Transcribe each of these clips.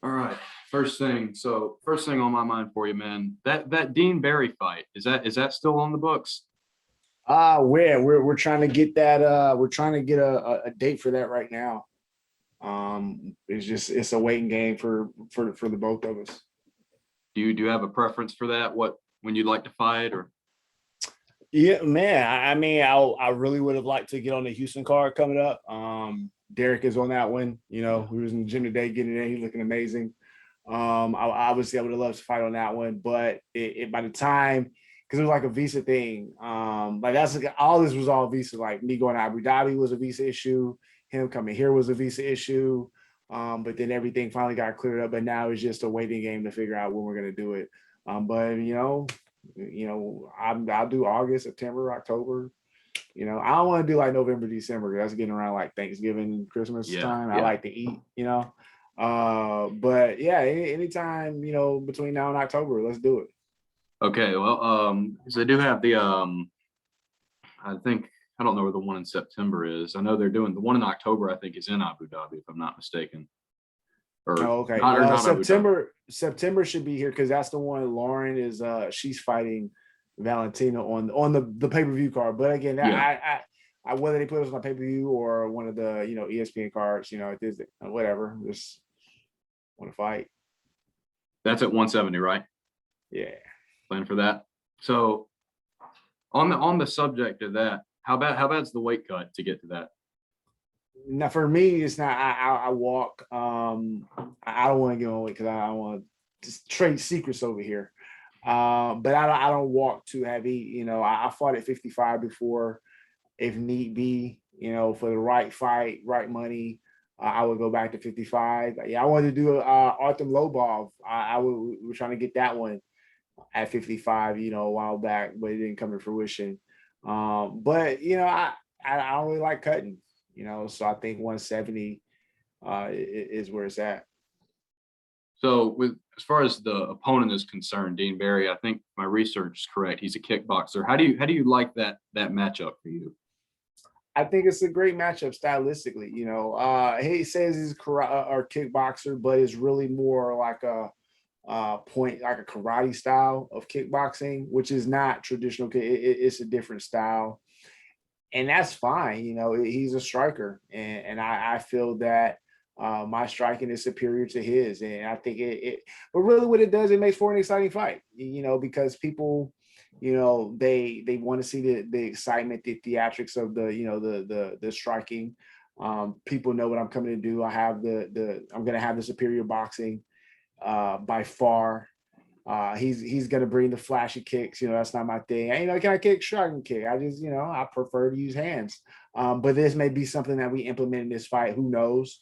All right. First thing. So first thing on my mind for you, man. That Dean Barry fight, is that still on the books? We're trying to get that. We're trying to get a date for that right now. It's a waiting game for the both of us. Do you have a preference for that? What when you'd like to fight or Yeah, man. I mean, I really would have liked to get on the Houston card coming up. Derek is on that one. We was in the gym today getting in. He's looking amazing. Obviously, I would have loved to fight on that one, but by the time, because it was like a visa thing, like that's like, all this was all visa. Like me going to Abu Dhabi was a visa issue. Him coming here was a visa issue. But then everything finally got cleared up. But now it's just a waiting game to figure out when we're gonna do it. But I'll do August, September, October. I don't want to do like November, December because that's getting around like Thanksgiving, Christmas yeah, time. I yeah. like to eat. But yeah, anytime, between now and October, let's do it. Okay, well, because they do have the I think I don't know where the one in September is. I know they're doing the one in October, I think is in Abu Dhabi, if I'm not mistaken. Oh, okay. Or not Abu Dhabi. September should be here because that's the one Lauren is she's fighting Valentina on the pay-per-view card. But again, Yeah. I whether they put us on pay-per-view or one of the ESPN cards, it is whatever. Just want to fight. That's at 170, right? Yeah. Plan for that. So on the subject of that, how bad's the weight cut to get to that? Now for me, it's not. I walk. I don't want to get on weight because I don't want to just trade secrets over here. But I don't walk too heavy. I fought at 55 before, if need be. For the right fight, right money, I would go back to 55. Yeah, I wanted to do Artem Lobov. We were trying to get that one at 55. A while back, but it didn't come to fruition. But I don't really like cutting. So I think 170 is where it's at. So with as far as the opponent is concerned, Dean Barry, I think my research is correct. He's a kickboxer. How do you like that matchup for you? I think it's a great matchup stylistically. He says he's or kickboxer, but it's really more like a point, like a karate style of kickboxing, which is not traditional. It's a different style, and that's fine. He's a striker, and I feel that my striking is superior to his, and I think But really, what it does, it makes for an exciting fight. Because people, they want to see the excitement, the theatrics of the striking. People know what I'm coming to do. I'm going to have the superior boxing by far. He's gonna bring the flashy kicks. That's not my thing. Can I kick? Sure, I can kick. I just, I prefer to use hands. But this may be something that we implement in this fight. Who knows?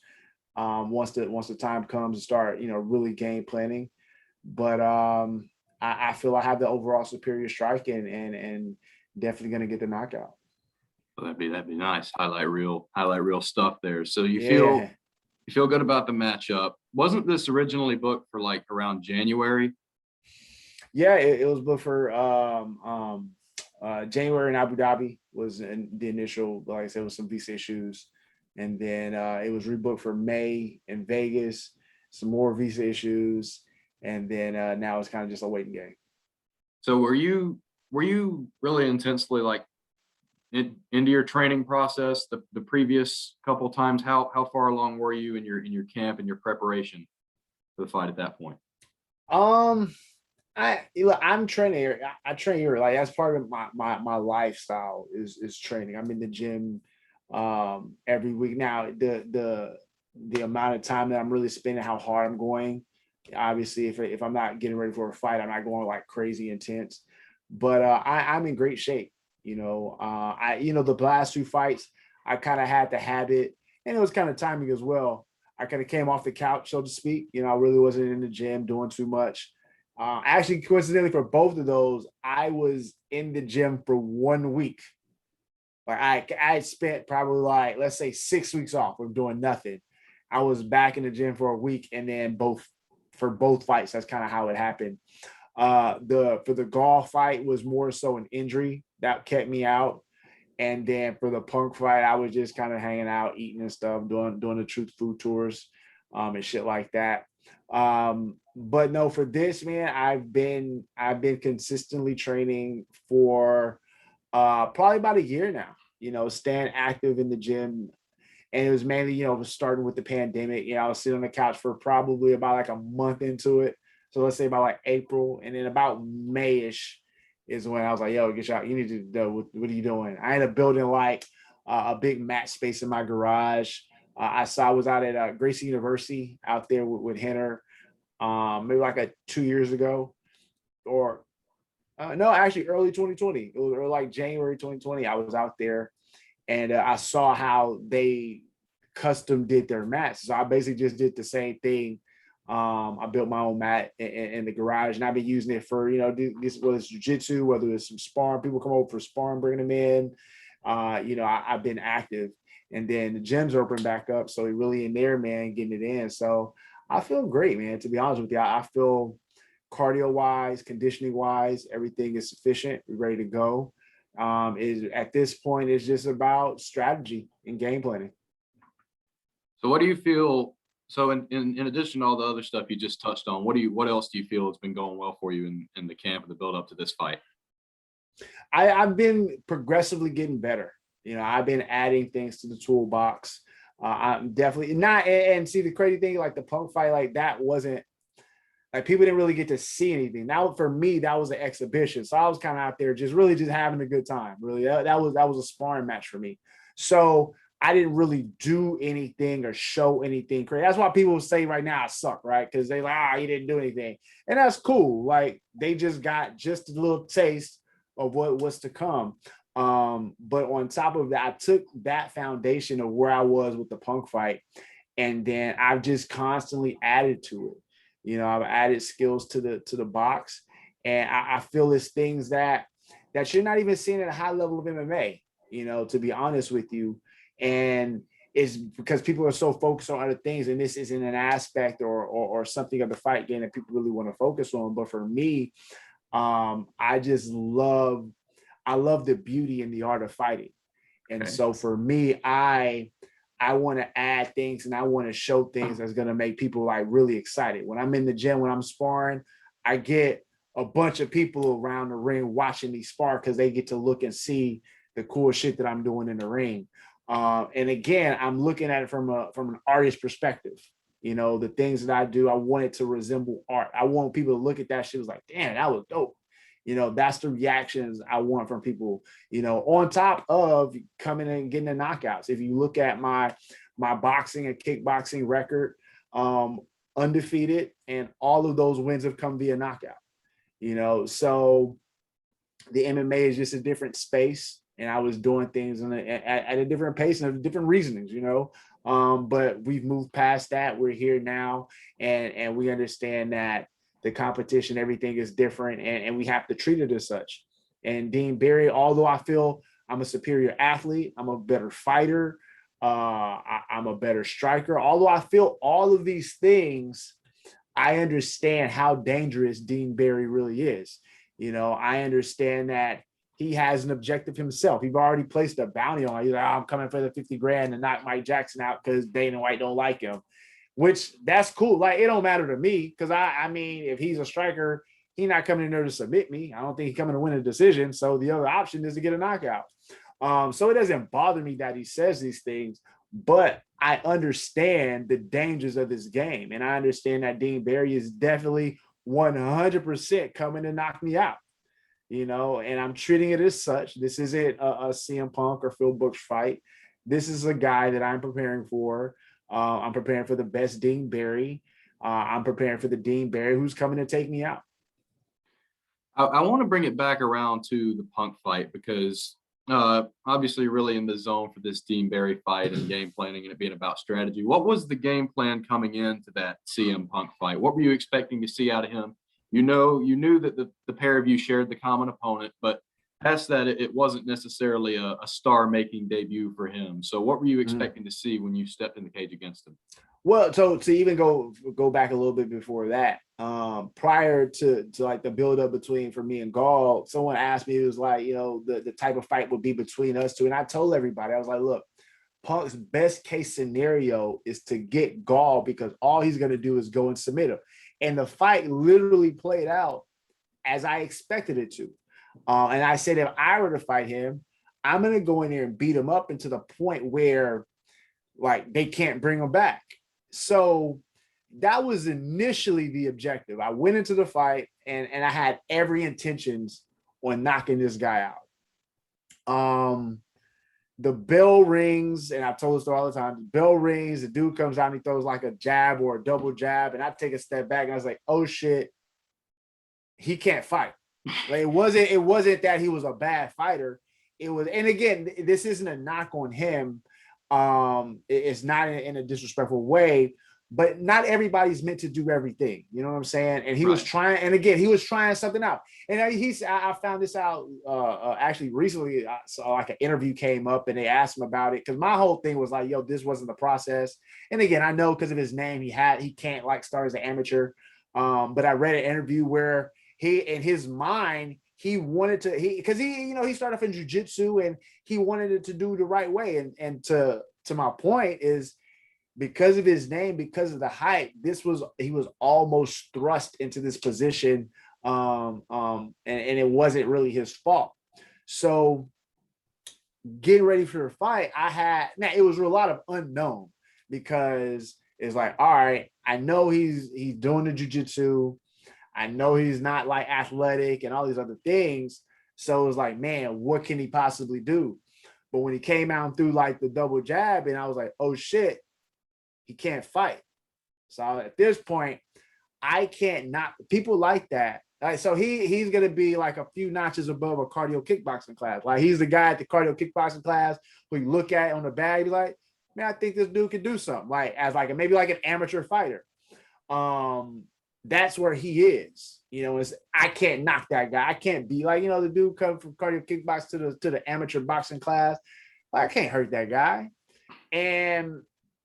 Once the time comes to start, really game planning. But I feel I have the overall superior strike and definitely gonna get the knockout. Well, that'd be nice. Highlight real stuff there. So you feel Yeah. you feel good about the matchup. Wasn't this originally booked for like around January? Yeah, it was booked for January in Abu Dhabi was the initial, like I said, with some visa issues. And then it was rebooked for May in Vegas, some more visa issues. And then now it's kind of just a waiting game. So were you really intensely like into your training process the previous couple of times? How far along were you in your camp and your preparation for the fight at that point? Um, I'm training here. I train here. Like that's part of my lifestyle is training. I'm in the gym every week. Now the amount of time that I'm really spending, how hard I'm going. Obviously, if I'm not getting ready for a fight, I'm not going like crazy intense. But I'm in great shape. The last two fights, I kind of had the habit, and it was kind of timing as well. I kind of came off the couch, so to speak. I really wasn't in the gym doing too much. Actually, coincidentally, for both of those, I was in the gym for 1 week. Like I had spent probably like, let's say, 6 weeks off of doing nothing. I was back in the gym for a week, and then for both fights, that's kind of how it happened. For the golf fight was more so an injury that kept me out. And then for the punk fight, I was just kind of hanging out, eating and stuff, doing the truth food tours, and shit like that. But no, for this, man, I've been consistently training for probably about a year now, staying active in the gym. And it was mainly, starting with the pandemic. I was sitting on the couch for probably about like a month into it. So let's say about like April. And then about Mayish is when I was like, yo, get you out. You need to do, what are you doing? I ended up building like a big mat space in my garage. I was out at Gracie University out there with Henner, maybe like 2 years ago, or no, actually early 2020. It was or like January 2020. I was out there, and I saw how they custom did their mats. So I basically just did the same thing. I built my own mat in the garage, and I've been using it for, this, whether it's jujitsu, whether it's some sparring. People come over for sparring, bringing them in. I've been active, and then the gyms are open back up, so we really in there, man, getting it in. So I feel great, man. To be honest with you, I feel cardio wise, conditioning wise, everything is sufficient. We're ready to go. Is at this point, it's just about strategy and game planning. So what do you feel? So in addition to all the other stuff you just touched on, what else do you feel has been going well for you in the camp and the build up to this fight? I've been progressively getting better. I've been adding things to the toolbox. I'm definitely not, and see the crazy thing, like the Punk fight, like that wasn't like people didn't really get to see anything. Now for me, that was an exhibition. So I was kind of out there just really just having a good time. Really, that was a sparring match for me. So I didn't really do anything or show anything crazy. That's why people say right now I suck, right? Because they like, you didn't do anything. And that's cool. Like they just got just a little taste of what was to come. But on top of that, I took that foundation of where I was with the Punk fight, and then I've just constantly added to it. I've added skills to the box, and I feel it's things that you're not even seeing at a high level of MMA. To be honest with you, and it's because people are so focused on other things, and this isn't an aspect or something of the fight game that people really want to focus on. But for me, I just love the beauty and the art of fighting, and Okay. so for me, I want to add things and I want to show things that's going to make people like really excited. When I'm in the gym, when I'm sparring, I get a bunch of people around the ring watching me spar because they get to look and see the cool shit that I'm doing in the ring. And again, I'm looking at it from an artist perspective. The things that I do, I want it to resemble art. I want people to look at that shit was like, damn, that was dope. That's the reactions I want from people, on top of coming in and getting the knockouts. If you look at my boxing and kickboxing record, undefeated, and all of those wins have come via knockout. So the MMA is just a different space, and I was doing things at a different pace and different reasonings, but we've moved past that. We're here now, and we understand that the competition, everything is different, and we have to treat it as such. And Dean Barry, although I feel I'm a superior athlete, I'm a better fighter, I'm a better striker, although I feel all of these things, I understand how dangerous Dean Barry really is. I understand that he has an objective himself. He's already placed a bounty on it. He's like, I'm coming for the 50 grand and knock Mike Jackson out because Dana White don't like him, which that's cool. Like, it don't matter to me because I mean, if he's a striker, he's not coming in there to submit me. I don't think he's coming to win a decision. So the other option is to get a knockout. So it doesn't bother me that he says these things, but I understand the dangers of this game. And I understand that Dean Barry is definitely 100% coming to knock me out, and I'm treating it as such. This isn't a CM Punk or Phil Brooks fight. This is a guy that I'm preparing for. I'm preparing for the best Dean Barry. I'm preparing for the Dean Barry who's coming to take me out. I want to bring it back around to the Punk fight because obviously really in the zone for this Dean Barry fight and game planning and it being about strategy. What was the game plan coming into that CM Punk fight? What were you expecting to see out of him? You knew that the pair of you shared the common opponent, but past that, it wasn't necessarily a star-making debut for him. So what were you expecting to see when you stepped in the cage against him? Well, so to even go back a little bit before that, prior to like the build up between for me and Gall, someone asked me, it was like, the type of fight would be between us two. And I told everybody, I was like, look, Punk's best case scenario is to get Gall because all he's going to do is go and submit him. And the fight literally played out as I expected it to. And I said, if I were to fight him, I'm going to go in there and beat him up into the point where like they can't bring him back. So that was initially the objective. I went into the fight and I had every intentions on knocking this guy out. The bell rings, and I've told this story all the time. The bell rings, the dude comes out and he throws like a jab or a double jab, and I take a step back and I was like, oh shit, he can't fight. Like it wasn't that he was a bad fighter. It was, and again, this isn't a knock on him. It's not in a disrespectful way, but not everybody's meant to do everything. You know what I'm saying? And he was trying, and again, he was trying something out. And I found this out actually recently. So like an interview came up and they asked him about it because my whole thing was like, yo, this wasn't the process. And again, I know because of his name, he can't like start as an amateur. But I read an interview where he, in his mind, he wanted to, because he started off in jiu-jitsu and he wanted it to do the right way. And to my point is, because of his name, because of the hype, he was almost thrust into this position. And it wasn't really his fault. So getting ready for the fight, it was a lot of unknown because it's like, all right, I know he's doing the jiu-jitsu. I know he's not like athletic and all these other things. So it's like, man, what can he possibly do? But when he came out and threw like the double jab, and I was like, oh shit, he can't fight. So at this point, I can't knock people like that. Like, so he's gonna be like a few notches above a cardio kickboxing class. Like he's the guy at the cardio kickboxing class who you look at on the bag, be like, man, I think this dude could do something. Like as like maybe like an amateur fighter. That's where he is. I can't knock that guy. I can't be like, the dude come from cardio kickbox to the amateur boxing class. Like, I can't hurt that guy. And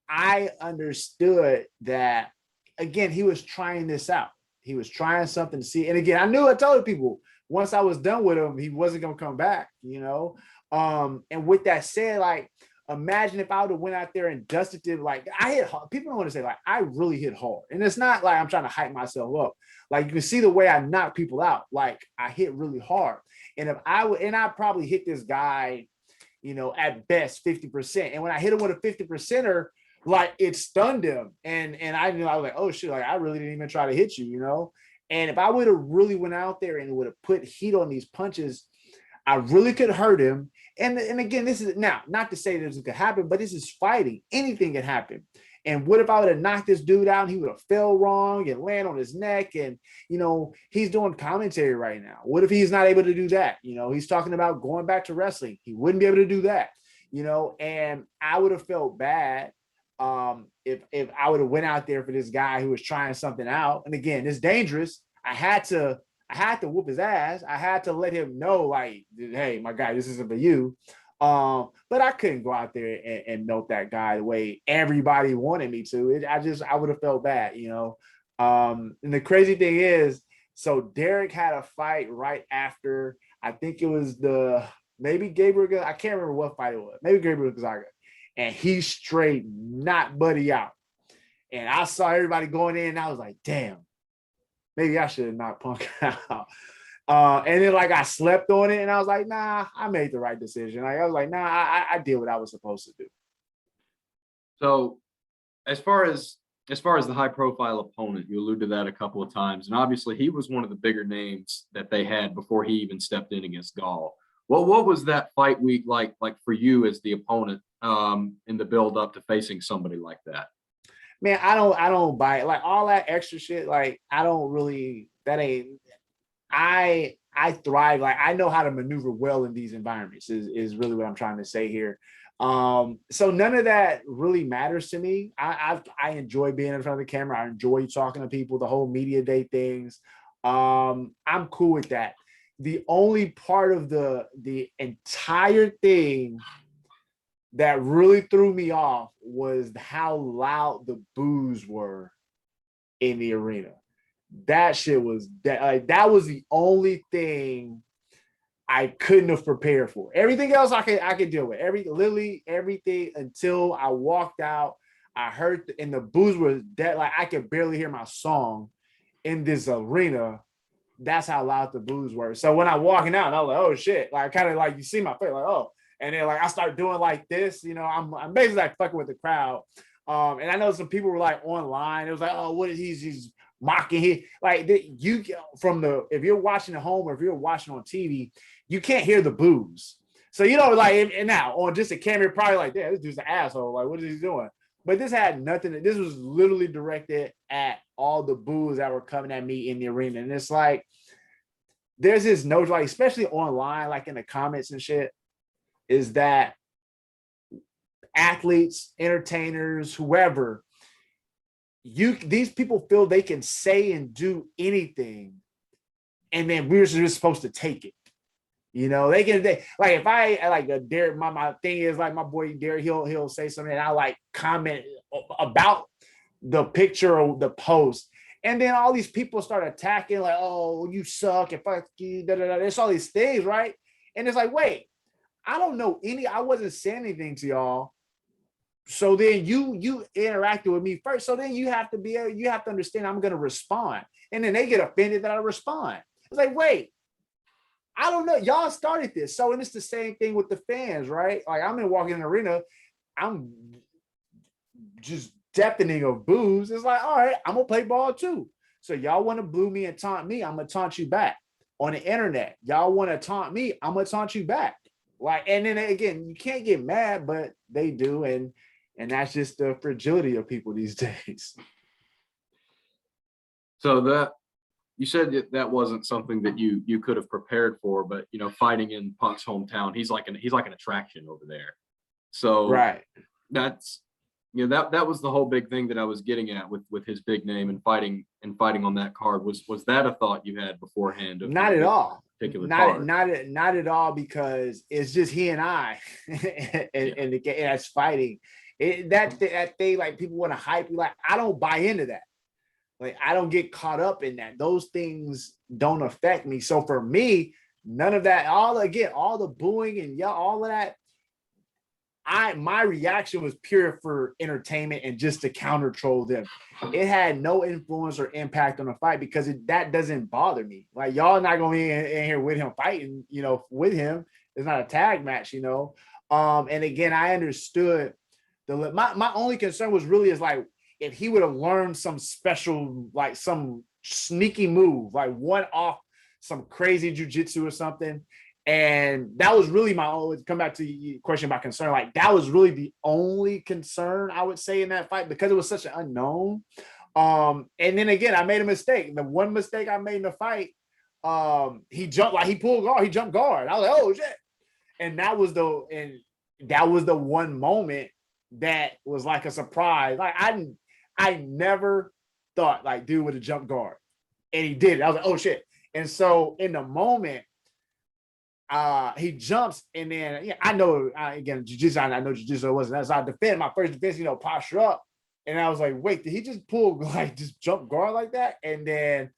I understood that, again, he was trying this out. He was trying something to see. And again, I told people once I was done with him, he wasn't going to come back, And with that said, like, imagine if I would have went out there and dusted it. Like I hit hard. People don't want to say like I really hit hard. And it's not like I'm trying to hype myself up. Like you can see the way I knock people out. Like I hit really hard. And I probably hit this guy, at best 50%. And when I hit him with a 50%er, like it stunned him. And I knew, I was like, oh shit, like I really didn't even try to hit you, And if I would have really went out there and would have put heat on these punches, I really could hurt him. And again, this is now not to say this could happen, but this is fighting. Anything can happen. And what if I would have knocked this dude out and he would have fell wrong and land on his neck? And, he's doing commentary right now. What if he's not able to do that? He's talking about going back to wrestling. He wouldn't be able to do that, and I would have felt bad if I would have went out there for this guy who was trying something out. And again, it's dangerous. I had to whoop his ass. I had to let him know, like, hey, my guy, this isn't for you. But I couldn't go out there and milk that guy the way everybody wanted me to. I would have felt bad, And the crazy thing is, so Derek had a fight right after. I think it was maybe Gabriel. I can't remember what fight it was. Maybe Gabriel Gonzaga, and he straight knocked Buddy out. And I saw everybody going in, and I was like, damn. Maybe I should have knocked Punk out. And then like I slept on it and I was like, nah, I made the right decision. Like, I was like, nah, I did what I was supposed to do. So as far as the high profile opponent, you alluded to that a couple of times. And obviously he was one of the bigger names that they had before he even stepped in against Gall. What was that fight week like for you as the opponent in the build up to facing somebody like that? Man, I don't buy it. Like all that extra shit, like I don't really, I thrive. Like I know how to maneuver well in these environments is really what I'm trying to say here. So none of that really matters to me. I enjoy being in front of the camera. I enjoy talking to people, the whole media day things. I'm cool with that. The only part of the entire thing that really threw me off was how loud the boos were in the arena. That shit was that was the only thing I couldn't have prepared for. Everything else I could deal with. Literally everything until I walked out. I heard and the booze was dead. Like I could barely hear my song in this arena. That's how loud the booze were. So when I walking out, I was like, oh shit. Like kind of like you see my face, like, oh. And then like I start doing like this, you know, I'm basically like fucking with the crowd. And I know some people were like online. It was like, oh, what is he's mocking here? Like you from the if you're watching at home or if you're watching on TV, you can't hear the booze. So you know, like and now on just a camera, probably like, yeah, this dude's an asshole. Like, what is he doing? But this had nothing. This was literally directed at all the boos that were coming at me in the arena. And it's like, there's this notion, like, especially online, like in the comments and shit, is that athletes, entertainers, whoever, these people feel they can say and do anything, and then we're just supposed to take it. You know, like if I like Derek, my thing is like my boy Derek, he'll say something and I like comment about the picture or the post. And then all these people start attacking, like, oh, you suck, and fuck you, da, da, da. There's all these things, right? And it's like, wait, I don't know I wasn't saying anything to y'all. So then you interacted with me first. So then you have to understand I'm gonna respond. And then they get offended that I respond. It's like, wait, I don't know. Y'all started this. So, and it's the same thing with the fans, right? Like I'm in walking in the arena, I'm just deafening of boos. It's like, all right, I'm gonna play ball too. So y'all want to boo me and taunt me, I'm gonna taunt you back. On the internet, y'all want to taunt me, I'm gonna taunt you back. Like, and then again, you can't get mad, but they do, and that's just the fragility of people these days. So that you said that wasn't something that you could have prepared for, but you know, fighting in Punk's hometown, he's like an attraction over there. So right, that's you know that was the whole big thing that I was getting at with his big name and fighting on that card. Was that a thought you had beforehand? Of, not at all. Not at all, because it's just he and I, and that's fighting. That thing, like people want to hype you. Like I don't buy into that. Like I don't get caught up in that. Those things don't affect me. So for me, none of that. All the booing and all of that. My reaction was pure for entertainment and just to counter troll them. It had no influence or impact on the fight because that doesn't bother me. Like y'all not gonna be in here with him fighting, you know, with him. It's not a tag match, you know. And again, I understood my only concern was really is like if he would have learned some special, like some sneaky move, like one off some crazy jujitsu or something. And that was really come back to your question about concern. Like that was really the only concern I would say in that fight because it was such an unknown. And then again, I made a mistake. The one mistake I made in the fight, he pulled guard, he jumped guard. I was like, oh shit. And that was the one moment that was like a surprise. Like I never thought like dude would have jumped guard. And he did it. I was like, oh shit. And so in the moment, he jumps and then I know again jiu-jitsu, I know jiu-jitsu wasn't that. So I defend my first defense, posture up. And I was like, wait, did he just pull like just jump guard like that? And then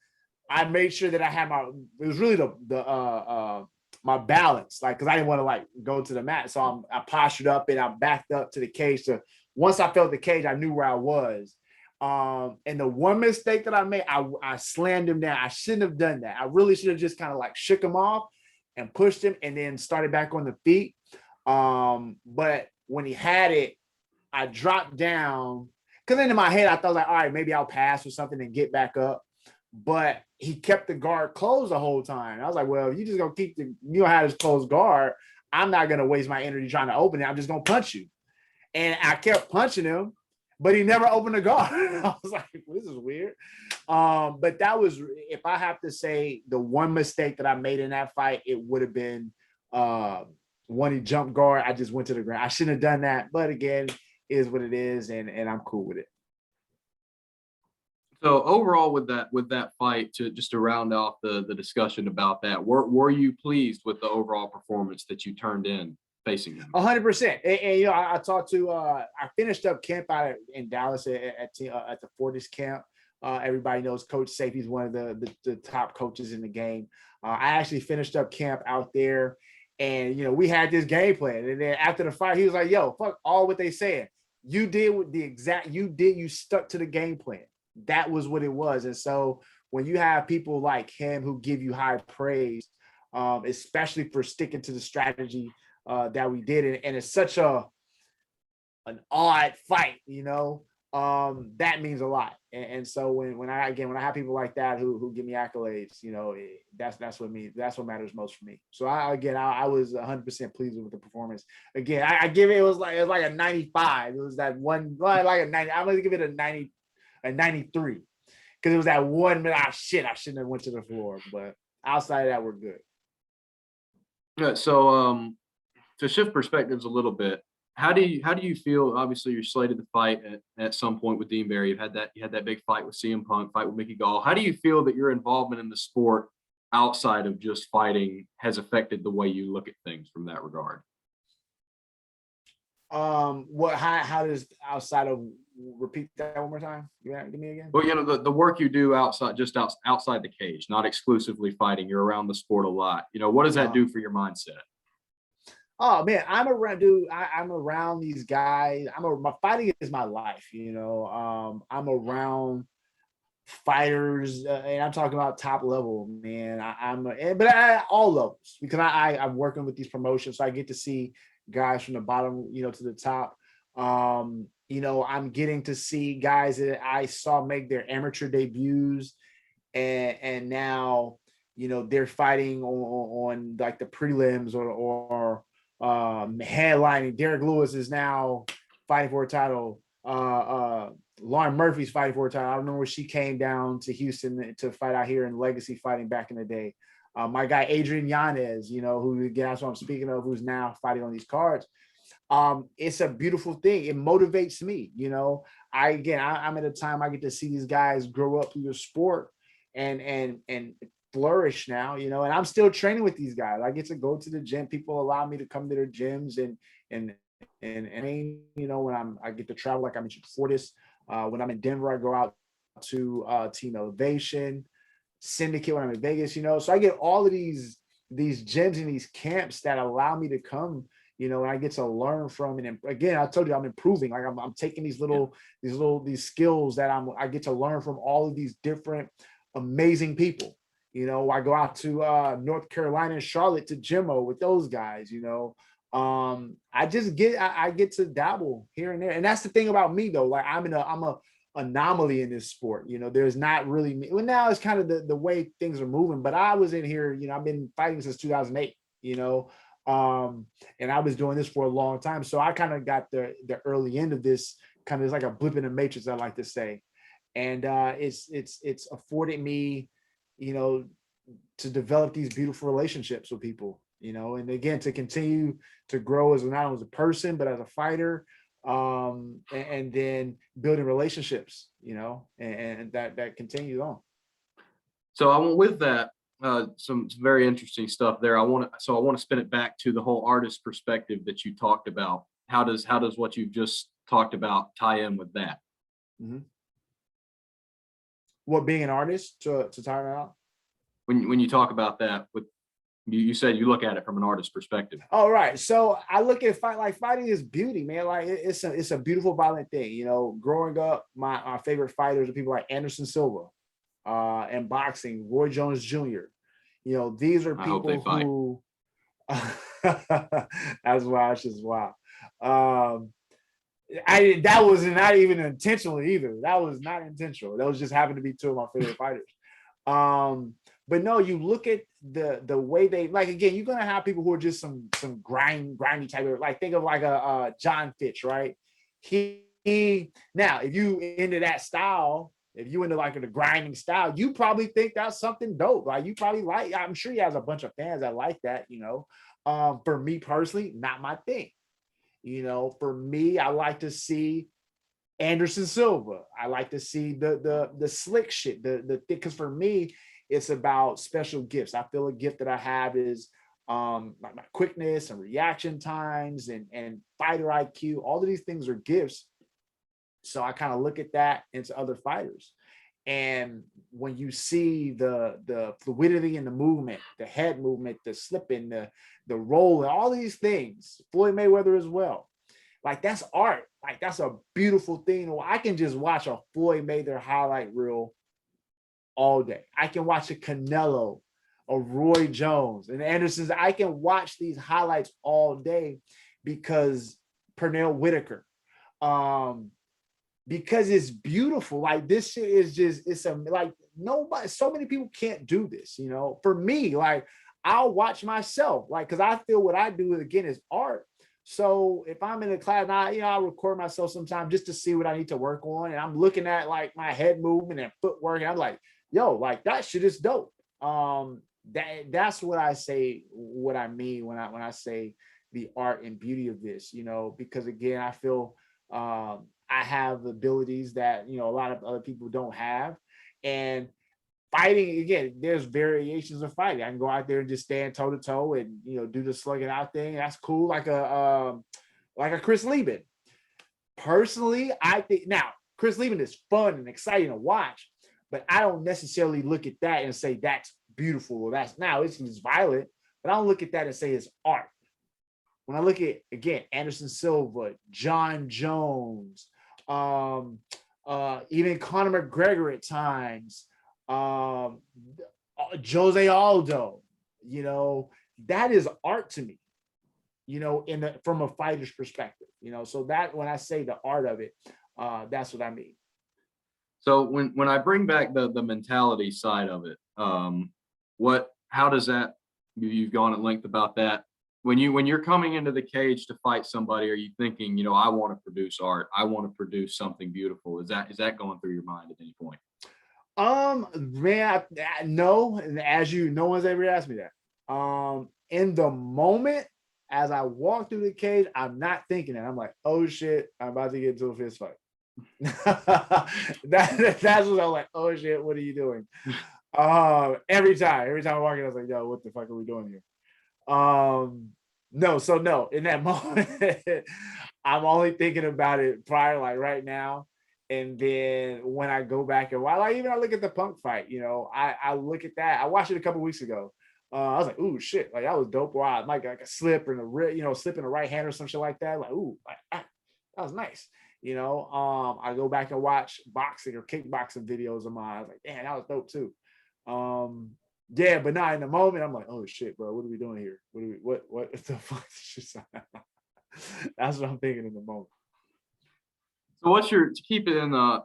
I made sure that I had it was really the my balance, like because I didn't want to like go to the mat. So I postured up and I backed up to the cage. So once I felt the cage, I knew where I was. And the one mistake that I made, I slammed him down. I shouldn't have done that. I really should have just kind of like shook him off and pushed him and then started back on the feet. But when he had it, I dropped down because then in my head, I thought like, all right, maybe I'll pass or something and get back up. But he kept the guard closed the whole time. I was like, well, if you just gonna keep have this closed guard, I'm not gonna waste my energy trying to open it. I'm just gonna punch you. And I kept punching him, but he never opened the guard. I was like, this is weird. But that was, if I have to say the one mistake that I made in that fight, it would have been when he jumped guard, I just went to the ground. I shouldn't have done that. But again, it is what it is, and I'm cool with it. So overall with that fight, to round off the discussion about that, were you pleased with the overall performance that you turned in facing him? 100%. And I talked to I finished up camp out in Dallas at the Fortis camp Everybody knows Coach Safe. He's one of the top coaches in the game. I actually finished up camp out there, and we had this game plan. And then after the fight, he was like, "Yo, fuck all what they saying. You did what you stuck to the game plan. That was what it was." And so when you have people like him who give you high praise, especially for sticking to the strategy that we did, and it's such an odd fight, that means a lot. And so when I have people like that who give me accolades, that's what matters most for me. So I was 100% pleased with the performance. Again, I give it was like a 95. It was that one like a 90. I'm gonna give it a 93 because it was that one minute. I shouldn't have went to the floor, but outside of that, we're good. Yeah. So to shift perspectives a little bit, how do you feel? Obviously, you're slated to fight at some point with Dean Barry. You had that big fight with CM Punk, fight with Mickey Gall. How do you feel that your involvement in the sport outside of just fighting has affected the way you look at things from that regard? How does outside of, repeat that one more time? Give me again. Well, the work you do outside the cage, not exclusively fighting. You're around the sport a lot. What does that do for your mindset? Oh man, I'm around, dude. I'm around these guys. My fighting is my life. I'm around fighters, and I'm talking about top level, man. All levels, because I'm working with these promotions, so I get to see guys from the bottom, to the top. I'm getting to see guys that I saw make their amateur debuts, and now they're fighting on like the prelims or headlining. Derek Lewis is now fighting for a title. Lauren Murphy's fighting for a title. I remember when she came down to Houston to fight out here in Legacy Fighting back in the day. My guy Adrian Yanez, who again that's what I'm speaking of, who's now fighting on these cards. It's a beautiful thing. It motivates me. I'm at a time I get to see these guys grow up through the sport and flourish now, and I'm still training with these guys. I get to go to the gym. People allow me to come to their gyms and when I get to travel, like I mentioned before this. When I'm in Denver, I go out to Team Elevation, Syndicate when I'm in Vegas, so I get all of these gyms and these camps that allow me to come, and I get to learn from. And again, I told you I'm improving. Like I'm taking these skills that I get to learn from all of these different amazing people. I go out to North Carolina and Charlotte to Jimmo with those guys. I get to dabble here and there, and that's the thing about me though. Like I'm a anomaly in this sport. There's not really. Well, now it's kind of the way things are moving. But I was in here. I've been fighting since 2008. And I was doing this for a long time, so I kind of got the early end of this. Kind of like a blip in the matrix, I like to say, and it's afforded me, to develop these beautiful relationships with people, and again, to continue to grow as not only as a person, but as a fighter, and then building relationships, and that continues on. So with that, some very interesting stuff there. I want to spin it back to the whole artist perspective that you talked about. How does what you've just talked about tie in with that? Mm-hmm. What, being an artist to tie it out? When you talk about that, with you said you look at it from an artist perspective. All right, so I look at fighting is beauty, man. Like it's a beautiful, violent thing. Growing up, my favorite fighters are people like Anderson Silva, and boxing, Roy Jones Jr. These are people who. That's why it's just wow. That was not even intentional either. That was not intentional. That was just happened to be two of my favorite fighters. But no, you look at the way they, like, again, you're gonna have people who are just some grindy type of, like, think of like a John Fitch, right? He now, if you into that style, if you into like the grinding style, you probably think that's something dope. Like you probably like, I'm sure he has a bunch of fans that like that, For me personally, not my thing. For me, I like to see Anderson Silva. I like to see the slick shit, because for me, it's about special gifts. I feel a gift that I have is my quickness and reaction times and fighter IQ. All of these things are gifts. So I kind of look at that into other fighters. And when you see the fluidity in the movement, the head movement, the slipping, the roll, and all these things, Floyd Mayweather as well. Like that's art. Like that's a beautiful thing. I can just watch a Floyd Mayweather highlight reel all day. I can watch a Canelo, a Roy Jones, and Anderson's. I can watch these highlights all day because Pernell Whitaker. Because it's beautiful. Like this shit is just, it's a like nobody, so many people can't do this, you know. For me, like I'll watch myself, like because I feel what I do again is art. So if I'm in a class, I'll record myself sometime just to see what I need to work on. And I'm looking at like my head movement and footwork, and I'm like, yo, like that shit is dope. That's what I say, what I mean when I say the art and beauty of this, you know, because again, I feel I have abilities that, you know, a lot of other people don't have. And fighting, again, there's variations of fighting. I can go out there and just stand toe to toe and, you know, do the slugging out thing. That's cool. Like a Chris Lieben. Personally, I think now Chris Lieben is fun and exciting to watch, but I don't necessarily look at that and say that's beautiful or that's now it's violent, but I don't look at that and say it's art. When I look at, again, Anderson Silva, John Jones, even Conor McGregor at times, Jose Aldo, you know, that is art to me, you know, from a fighter's perspective, you know. So that when I say the art of it, that's what I mean. So when I bring back the mentality side of it, how does that, you've gone at length about that. When you're coming into the cage to fight somebody, are you thinking, you know, I want to produce art, I want to produce something beautiful? Is that going through your mind at any point? Man, no, and as you, no one's ever asked me that. In the moment, as I walk through the cage, I'm not thinking that. I'm like, oh shit, I'm about to get into a fist fight. That's what I'm like, oh shit, what are you doing? Every time I walk in, I was like, yo, what the fuck are we doing here? No, in that moment, I'm only thinking about it prior, like right now. And then when I go back and while I look at the Punk fight, you know, I look at that. I watched it a couple weeks ago. I was like, ooh, shit, like that was dope. Wow, like a slip in the you know, slip in the right hand or some shit like that. Like, ooh, that was nice. You know, I go back and watch boxing or kickboxing videos of mine. I was like, damn, that was dope too. Yeah, but not in the moment. I'm like, oh shit, bro, what are we doing here? What the fuck? That's what I'm thinking in the moment. So what's your, to keep it in the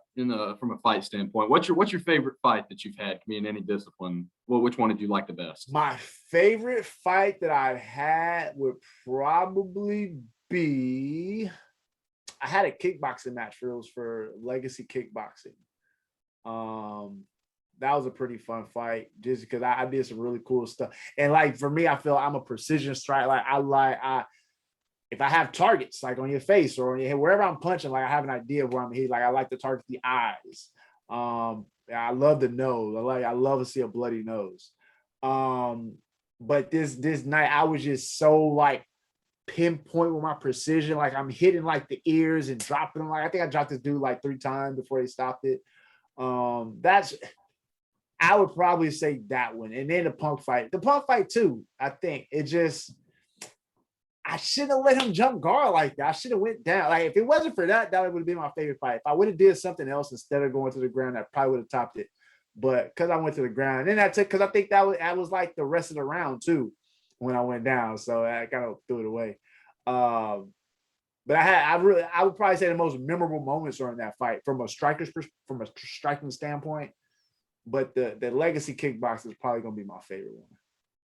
from a fight standpoint, what's your favorite fight that you've had? Can be in any discipline. Well, which one did you like the best? My favorite fight that I've had would probably be, I had a kickboxing match for Legacy Kickboxing. That was a pretty fun fight just because I did some really cool stuff. And like for me, I feel I'm a precision strike. Like if I have targets like on your face or on your head, wherever I'm punching, like I have an idea of where I'm hitting. Like I like to target the eyes. I love the nose. I love to see a bloody nose. But this night I was just so like pinpoint with my precision. Like I'm hitting like the ears and dropping them. Like I think I dropped this dude like 3 times before they stopped it. I would probably say that one. And then the Punk fight too. I think it just, I shouldn't have let him jump guard like that. I should have went down. Like if it wasn't for that, that would have been my favorite fight. If I would have did something else instead of going to the ground, I probably would have topped it. But because I went to the ground, and then because I think that was like the rest of the round too when I went down. So I kind of threw it away. But I would probably say the most memorable moments are in that fight from a striking standpoint. But the Legacy Kickboxing is probably gonna be my favorite one.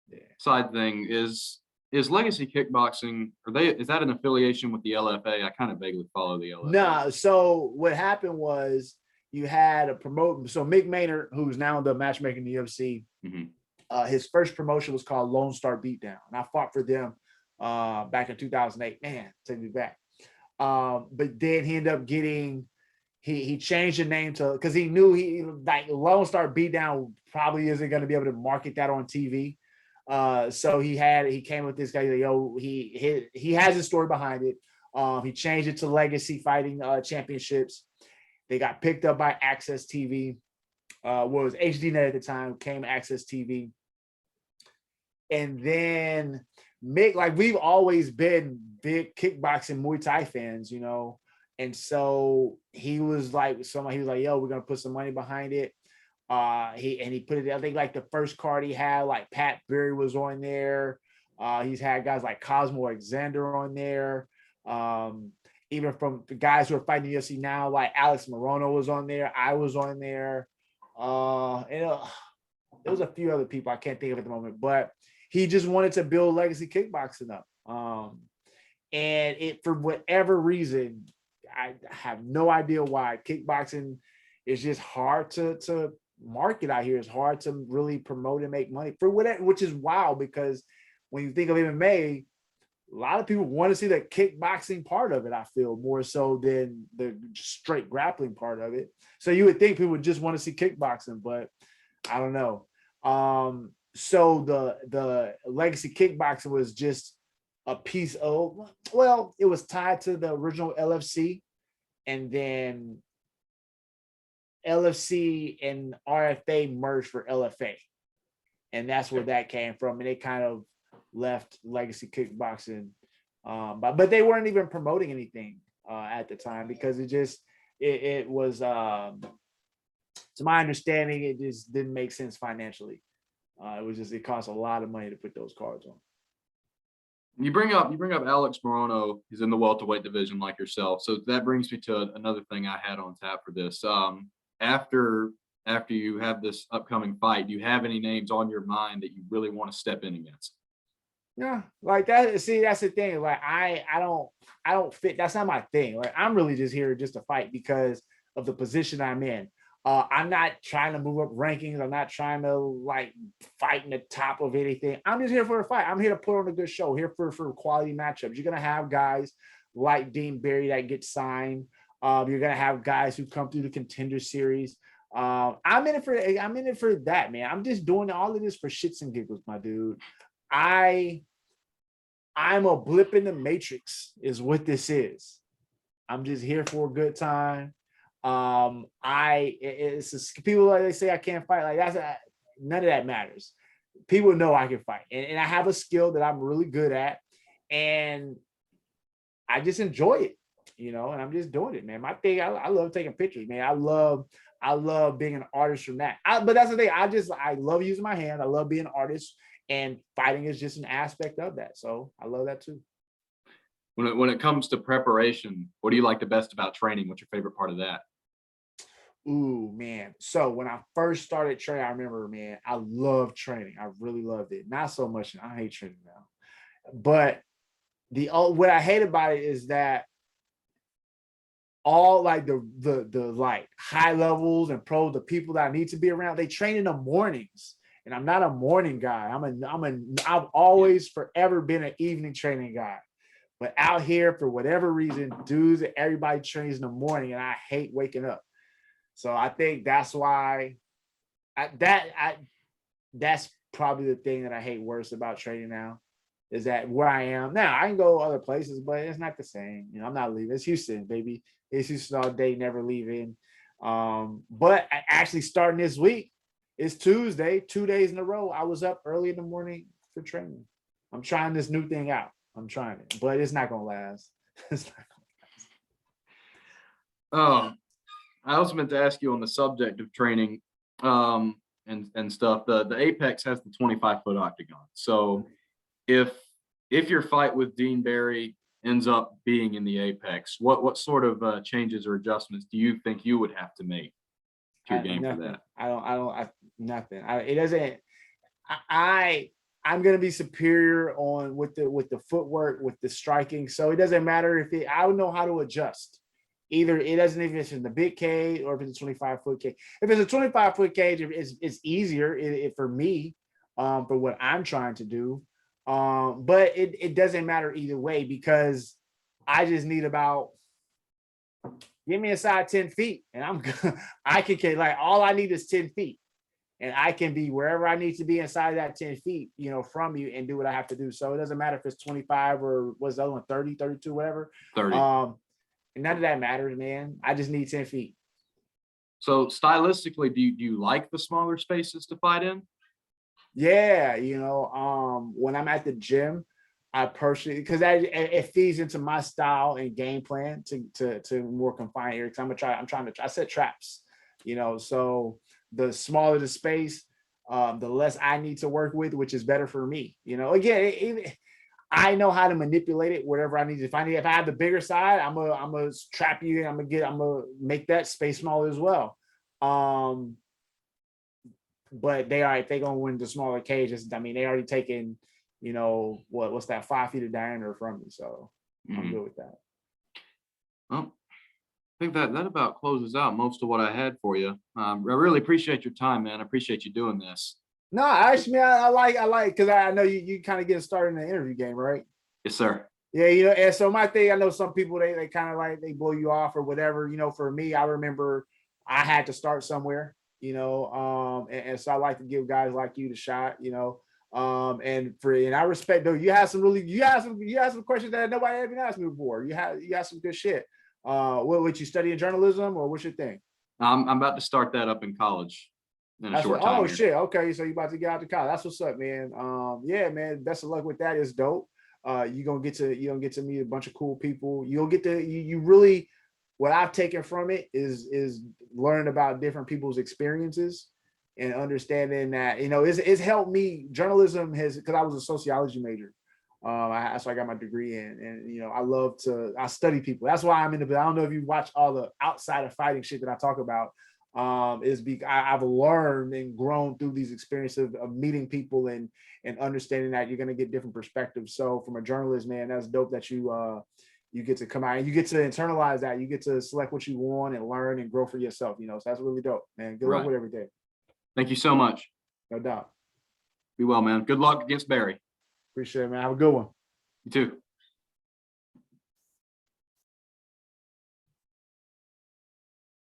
Yeah. Side thing is Legacy Kickboxing, is that an affiliation with the LFA? I kind of vaguely follow the LFA. Nah, so what happened was you had a promoter. So Mick Maynard, who's now the matchmaker in the UFC, his first promotion was called Lone Star Beatdown. And I fought for them back in 2008. Man, take me back. But then he ended up getting, he changed the name to, because he knew he like Lone Star Beatdown probably isn't going to be able to market that on TV. So he came with this guy, like, yo, he has a story behind it. He changed it to Legacy Fighting Championships. They got picked up by Access TV. was HDNet at the time, came Access TV. And then Mick, like we've always been big kickboxing Muay Thai fans, and so he was like, yo, we're gonna put some money behind it. He put it, I think like the first card he had, like Pat Berry was on there. He's had guys like Cosmo Alexander on there. Even from the guys who are fighting the UFC now, like Alex Morono was on there. I was on there. There was a few other people I can't think of at the moment, but he just wanted to build legacy kickboxing up. And it, for whatever reason, I have no idea why, kickboxing is just hard to market out here. It's hard to really promote and make money for whatever, which is wild, because when you think of MMA, a lot of people want to see the kickboxing part of it, I feel, more so than the straight grappling part of it. So you would think people would just want to see kickboxing, but I don't know. So the legacy kickboxing was just a piece of, well, it was tied to the original LFC, and then LFC and RFA merged for LFA, and that's where that came from. And it kind of left legacy kickboxing, but they weren't even promoting anything at the time, because it was, to my understanding, it just didn't make sense financially. It cost a lot of money to put those cards on. You bring up Alex Morono. He's in the welterweight division like yourself. So that brings me to another thing I had on tap for this. After you have this upcoming fight, do you have any names on your mind that you really want to step in against? Yeah, like that. See, that's the thing. Like I don't fit. That's not my thing. Like I'm really just here just to fight because of the position I'm in. I'm not trying to move up rankings. I'm not trying to like fight in the top of anything. I'm just here for a fight. I'm here to put on a good show. Here for quality matchups. You're gonna have guys like Dean Barry that get signed. You're gonna have guys who come through the Contender Series. I'm in it for that, man. I'm just doing all of this for shits and giggles, my dude. I'm a blip in the matrix, is what this is. I'm just here for a good time. It's people like they say I can't fight. Like none of that matters. People know I can fight, and I have a skill that I'm really good at, and I just enjoy it, and I'm just doing it, man. My thing, I love taking pictures, man. I love being an artist from that. But that's the thing. I love using my hand. I love being an artist, and fighting is just an aspect of that. So I love that too. When it comes to preparation, what do you like the best about training? What's your favorite part of that? Ooh, man. So when I first started training, I remember, man, I loved training. I really loved it. Not so much. I hate training now. But what I hate about it is that all like the like high levels and pros, the people that I need to be around, they train in the mornings. And I'm not a morning guy. I've always forever been an evening training guy. But out here, for whatever reason, dudes, everybody trains in the morning, and I hate waking up. So I think that's why that's probably the thing that I hate worse about training now, is that where I am now, I can go other places, but it's not the same. I'm not leaving. It's Houston, baby. It's Houston all day, never leaving. But actually starting this week, it's Tuesday, 2 days in a row. I was up early in the morning for training. I'm trying this new thing out. I'm trying it, but it's not gonna last. It's not gonna last. I also meant to ask you on the subject of training, and stuff. The Apex has the 25-foot octagon. So if your fight with Dean Barry ends up being in the Apex, what sort of changes or adjustments do you think you would have to make to your game nothing. for that? Nothing. It doesn't. I'm gonna be superior on with the footwork, with the striking. So it doesn't matter I don't know how to adjust. Either it doesn't, if it's in the big cage or if it's a 25-foot cage. If it's a 25-foot cage, it's easier for me, for what I'm trying to do. But it doesn't matter either way, because I just need about, give me a side 10 feet and I'm good. I can, like, all I need is 10 feet. And I can be wherever I need to be inside that 10 feet, from you, and do what I have to do. So it doesn't matter if it's 25 or what's the other one, 30, 32, whatever. 30. And none of that matters, man. I just need 10 feet. So stylistically, do you like the smaller spaces to fight in? Yeah, when I'm at the gym, I personally, because it feeds into my style and game plan to more confined areas. I'm trying to I set traps, so the smaller the space, the less I need to work with, which is better for me. Again, I know how to manipulate it, whatever I need. If I have the bigger side, I'm gonna trap you, and I'm gonna make that space smaller as well. Um, but they gonna win the smaller cages. I mean, they already taken, what's that, 5 feet of diameter from me. So I'm Mhm. good with that. Well, I think that about closes out most of what I had for you. I really appreciate your time, man. I appreciate you doing this. No, actually, man, I like because I know you kind of get started in the interview game, right? Yes, sir. Yeah, and so my thing, I know some people they kind of like they blow you off or whatever. For me, I remember I had to start somewhere, and so I like to give guys like you the shot, and I respect though you had some questions that nobody ever asked me before. You had some good shit. What would you study in journalism or what's your thing? I'm about to start that up in college in a That's what. short time Oh here. shit. Okay, so you about to get out to college. That's what's up, man. Yeah, man. Best of luck with that. It's dope. You gonna get to meet a bunch of cool people. You'll get to you really. What I've taken from it is learning about different people's experiences and understanding that it's helped me. Journalism has, because I was a sociology major. So I got my degree in, and I study people. That's why I'm in the. I don't know if you watch all the outside of fighting shit that I talk about, I've learned and grown through these experiences of meeting people and understanding that you're going to get different perspectives. So from a journalist, man, that's dope that you get to come out and you get to internalize that. You get to select what you want and learn and grow for yourself. So that's really dope, man. Good luck Right. with everything. Thank you so much. No doubt. Be well, man. Good luck against Barry. Appreciate it, man. Have a good one. You too.